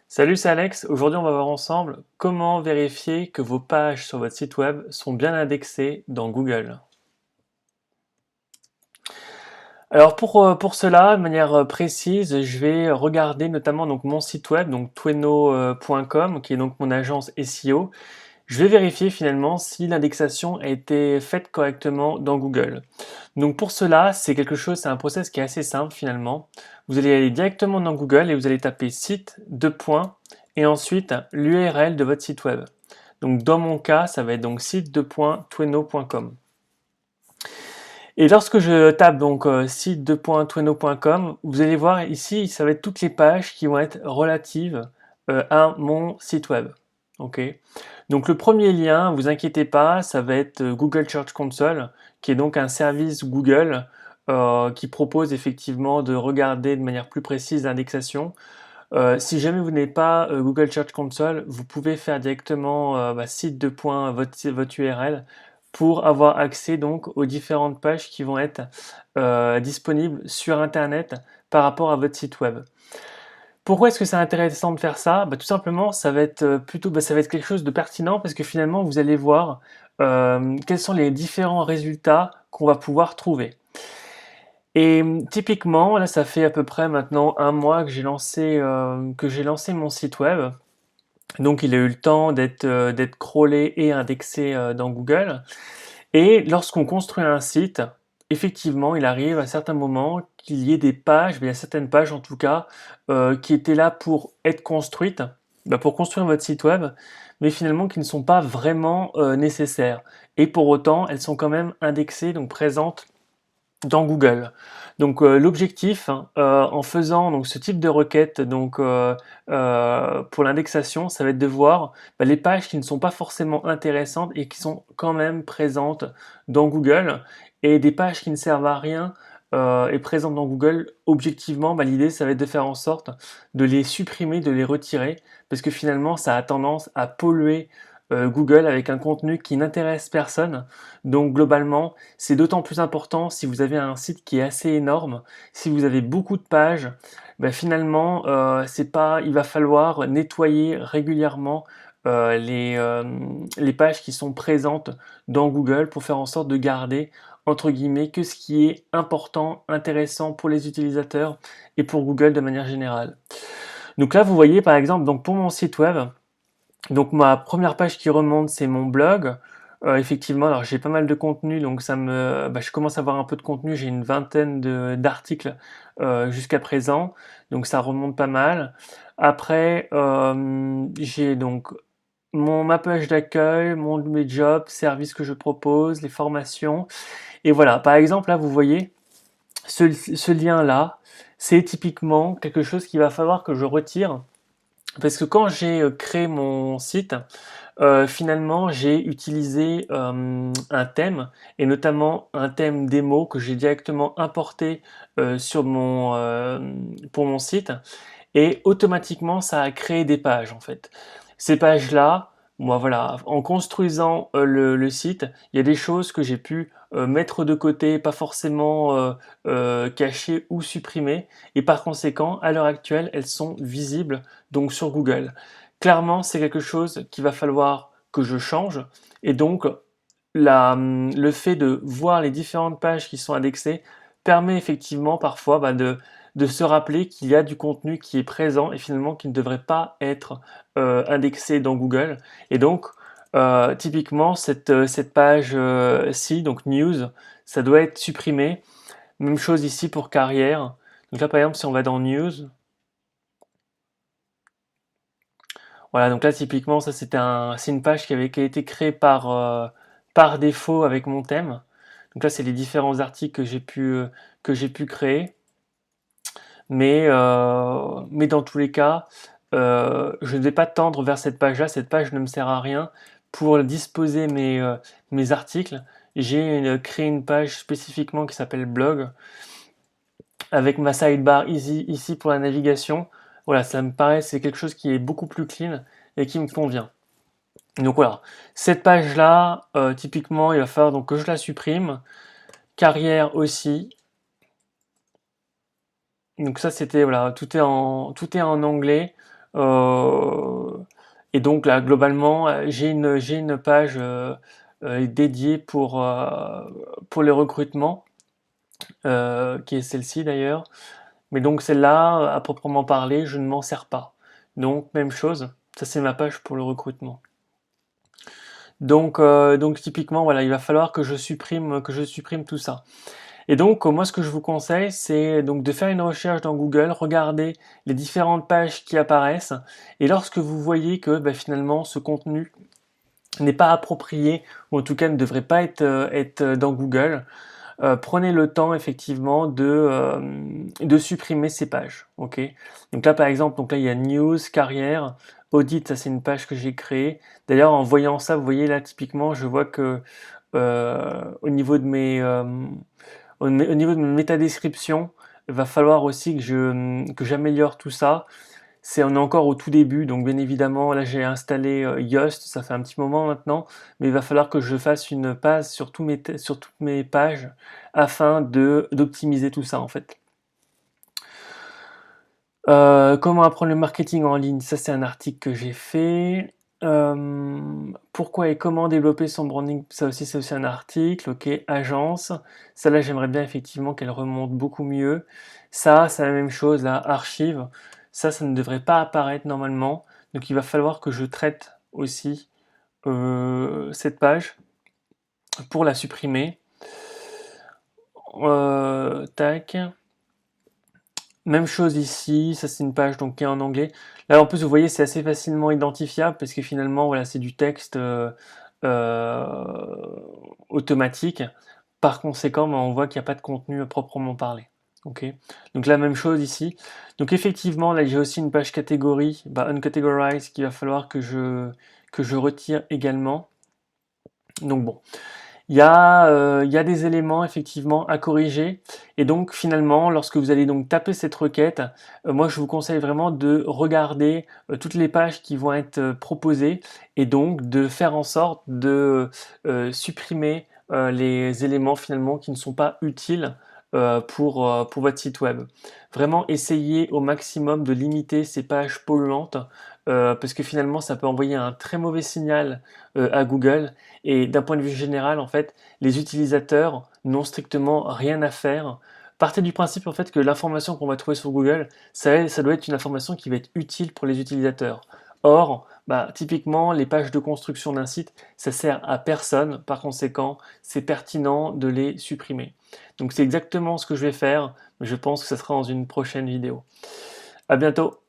Salut, c'est Alex. Aujourd'hui, on va voir ensemble comment vérifier que vos pages sur votre site web sont bien indexées dans Google. Alors pour cela, de manière précise, je vais regarder notamment donc mon site web, donc tweno.com, qui est donc mon agence SEO. Je vais vérifier finalement si l'indexation a été faite correctement dans Google. Donc pour cela, c'est un process qui est assez simple finalement. Vous allez aller directement dans Google et vous allez taper site, deux points, et ensuite l'URL de votre site web. Donc dans mon cas, ça va être donc site.tweno.com. Et lorsque je tape donc site.tweno.com, vous allez voir ici, ça va être toutes les pages qui vont être relatives à mon site web. Ok. Donc le premier lien, vous inquiétez pas, ça va être Google Search Console, qui est donc un service Google qui propose effectivement de regarder de manière plus précise l'indexation. Si jamais vous n'avez pas Google Search Console, vous pouvez faire directement site de point votre URL pour avoir accès donc aux différentes pages qui vont être disponibles sur Internet par rapport à votre site web. Pourquoi est-ce que c'est intéressant de faire ça? Tout simplement, ça va être ça va être quelque chose de pertinent parce que finalement, vous allez voir quels sont les différents résultats qu'on va pouvoir trouver. Et typiquement, là, ça fait à peu près maintenant un mois que j'ai lancé mon site web. Donc, il a eu le temps d'être crawlé et indexé dans Google. Et lorsqu'on construit un site, effectivement, il arrive à certains moments qu'il y ait des pages, il y a certaines pages en tout cas, qui étaient là pour être construites, pour construire votre site web, mais finalement qui ne sont pas vraiment nécessaires. Et pour autant, elles sont quand même indexées, donc présentes dans Google. Donc l'objectif en faisant donc ce type de requête pour l'indexation, ça va être de voir les pages qui ne sont pas forcément intéressantes et qui sont quand même présentes dans Google et des pages qui ne servent à rien et présentes dans Google. Objectivement, l'idée ça va être de faire en sorte de les supprimer, de les retirer parce que finalement ça a tendance à polluer Google avec un contenu qui n'intéresse personne. Donc globalement, c'est d'autant plus important si vous avez un site qui est assez énorme, si vous avez beaucoup de pages, finalement, il va falloir nettoyer régulièrement les pages qui sont présentes dans Google pour faire en sorte de garder entre guillemets que ce qui est important, intéressant pour les utilisateurs et pour Google de manière générale. Donc là, vous voyez par exemple, donc pour mon site web, donc ma première page qui remonte, c'est mon blog. Effectivement, alors j'ai pas mal de contenu, donc je commence à avoir un peu de contenu. J'ai une vingtaine d'articles jusqu'à présent, donc ça remonte pas mal. Après, j'ai donc ma page d'accueil, mes jobs, services que je propose, les formations. Et voilà, par exemple, là, vous voyez, ce lien-là, c'est typiquement quelque chose qu'il va falloir que je retire. Parce que quand j'ai créé mon site, finalement, j'ai utilisé un thème, et notamment un thème démo que j'ai directement importé pour mon site, et automatiquement, ça a créé des pages en fait. Ces pages-là, moi voilà, en construisant le site, il y a des choses que j'ai pu mettre de côté, pas forcément cacher ou supprimer, et par conséquent, à l'heure actuelle, elles sont visibles donc sur Google. Clairement, c'est quelque chose qu'il va falloir que je change, et donc le fait de voir les différentes pages qui sont indexées permet effectivement parfois de se rappeler qu'il y a du contenu qui est présent et finalement qui ne devrait pas être indexé dans Google. Et donc, typiquement, cette page-ci, donc News, ça doit être supprimé. Même chose ici pour carrière. Donc là, par exemple, si on va dans News, voilà, donc là, typiquement, ça c'est une page qui a été créée par défaut avec mon thème. Donc là, c'est les différents articles que j'ai pu créer. Mais dans tous les cas, je ne vais pas tendre vers cette page-là. Cette page ne me sert à rien. Pour disposer mes articles, j'ai créé une page spécifiquement qui s'appelle blog avec ma sidebar ici pour la navigation. Voilà, ça me paraît, c'est quelque chose qui est beaucoup plus clean et qui me convient. Donc voilà, cette page-là, typiquement, il va falloir donc que je la supprime. Carrière aussi. Donc ça, c'était voilà, tout est en anglais. Euh, et donc là, globalement, j'ai une page dédiée pour les recrutements, qui est celle-ci d'ailleurs. Mais donc celle-là, à proprement parler, je ne m'en sers pas. Donc même chose, ça c'est ma page pour le recrutement. Donc typiquement, voilà, il va falloir que je supprime tout ça. Et donc, moi, ce que je vous conseille, c'est donc de faire une recherche dans Google, regarder les différentes pages qui apparaissent, et lorsque vous voyez que bah, finalement ce contenu n'est pas approprié, ou en tout cas ne devrait pas être dans Google, prenez le temps effectivement de supprimer ces pages. Ok. Donc là, par exemple, donc là il y a News, Carrière, Audit, ça c'est une page que j'ai créée. D'ailleurs, en voyant ça, vous voyez là typiquement, je vois que au niveau de au niveau de mes métadescriptions, il va falloir aussi que j'améliore tout ça. On est encore au tout début, donc bien évidemment, là j'ai installé Yoast, ça fait un petit moment maintenant, mais il va falloir que je fasse une page sur toutes mes pages afin d'optimiser tout ça en fait. Comment apprendre le marketing en ligne? Ça, c'est un article que j'ai fait. Pourquoi et comment développer son branding? Ça aussi, c'est aussi un article. Ok, agence. Ça, là, j'aimerais bien effectivement qu'elle remonte beaucoup mieux. Ça, c'est la même chose. Là, archive. Ça ne devrait pas apparaître normalement. Donc, il va falloir que je traite aussi cette page pour la supprimer. Tac. Même chose ici, ça c'est une page donc qui est en anglais. Là en plus vous voyez c'est assez facilement identifiable parce que finalement voilà c'est du texte euh, automatique. Par conséquent on voit qu'il n'y a pas de contenu à proprement parler. Ok. Donc la même chose ici. Donc effectivement là j'ai aussi une page catégorie, uncategorized qu'il va falloir que je retire également. Donc bon. Il y a des éléments effectivement à corriger et donc finalement lorsque vous allez donc taper cette requête, moi je vous conseille vraiment de regarder toutes les pages qui vont être proposées et donc de faire en sorte de supprimer les éléments finalement qui ne sont pas utiles pour votre site web. Vraiment essayez au maximum de limiter ces pages polluantes parce que finalement ça peut envoyer un très mauvais signal à Google et d'un point de vue général, en fait, les utilisateurs n'ont strictement rien à faire. Partez du principe en fait que l'information qu'on va trouver sur Google, ça doit être une information qui va être utile pour les utilisateurs. Or, bah, typiquement, les pages de construction d'un site, ça sert à personne. Par conséquent, c'est pertinent de les supprimer. Donc c'est exactement ce que je vais faire. Je pense que ça sera dans une prochaine vidéo. À bientôt.